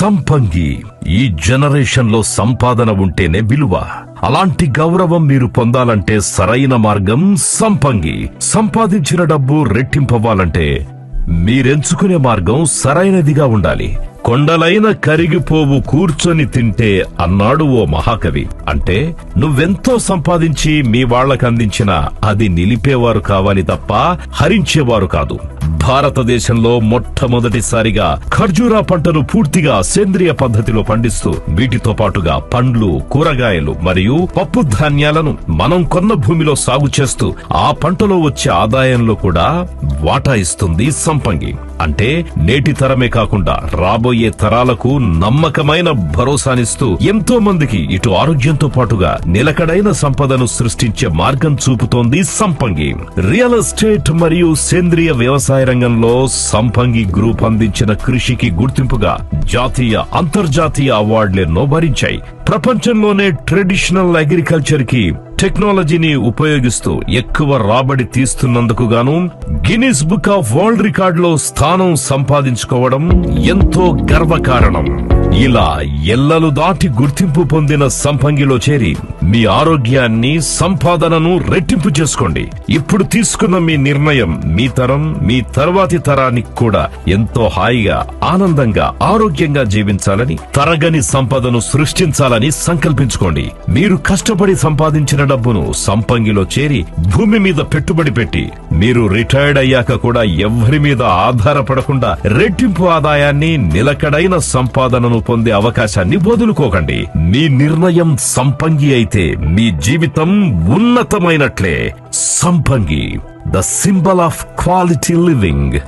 సంపంగి. ఈ జనరేషన్ లో సంపాదన ఉంటేనే విలువ. అలాంటి గౌరవం మీరు పొందాలంటే సరైన మార్గం సంపంగి. సంపాదించిన డబ్బు రెట్టింపవ్వాలంటే మీరెంచుకునే మార్గం సరైనదిగా ఉండాలి. కొండలైన కరిగిపోవు కూర్చొని తింటే అన్నాడు ఓ మహాకవి. అంటే నువ్వెంతో సంపాదించి మీ వాళ్లకందించినా అది నిలిపేవారు కావాలి తప్ప హరించేవారు కాదు. భారతదేశంలో మొట్టమొదటిసారిగా ఖర్జూరా పంటను పూర్తిగా సేంద్రియ పద్ధతిలో పండిస్తూ వీటితో పాటుగా పండ్లు, కూరగాయలు మరియు పప్పు ధాన్యాలను మనం కొన్న భూమిలో సాగు చేస్తూ ఆ పంటలో వచ్చే ఆదాయంలో కూడా వాటా ఇస్తుంది సంపంగి. అంటే నేటి తరమే కాకుండా రాబోయే తరాలకు నమ్మకమైన భరోసానిస్తూ ఎంతో మందికి ఇటు ఆరోగ్యంతో పాటుగా నిలకడైన సంపదను సృష్టించే మార్గం చూపుతోంది సంపంగి. రియల్ ఎస్టేట్ మరియు సేంద్రియ వ్యవసాయ రంగంలో సంపంగి గ్రూప్ అందించిన కృషికి గుర్తింపుగా జాతీయ, అంతర్జాతీయ అవార్డులెన్నో భరించాయి. ప్రపంచంలోనే ట్రెడిషనల్ అగ్రికల్చర్ కి టెక్నాలజీని ఉపయోగిస్తూ ఎక్కువ రాబడి తీస్తున్నందుకు గాను గిన్నిస్ బుక్ ఆఫ్ వరల్డ్ రికార్డులో స్థానం సంపాదించుకోవడం ఎంతో గర్వకారణం. ఇలా ఎల్లలు దాటి గుర్తింపు పొందిన సంపంగిలో చేరి మీ ఆరోగ్యాన్ని, సంపాదనను రెట్టింపు చేసుకోండి. ఇప్పుడు తీసుకున్న మీ నిర్ణయం మీ తరం, మీ తర్వాతి తరానికి కూడా ఎంతో హాయిగా, ఆనందంగా, ఆరోగ్యంగా జీవించాలని, తరగని సంపదను సృష్టించాలని సంకల్పించుకోండి. మీరు కష్టపడి సంపాదించిన డబ్బును సంపంగిలో చేరి భూమి మీద పెట్టుబడి పెట్టి మీరు రిటైర్డ్ అయ్యాక కూడా ఎవ్వరి మీద ఆధారపడకుండా రెట్టింపు ఆదాయాన్ని, నిలకడైన సంపాదనను పొందే అవకాశాన్ని వదులుకోకండి. మీ నిర్ణయం సంపంగి అయితే మీ జీవితం ఉన్నతమైనట్లే. సంపంగి, the symbol of quality living.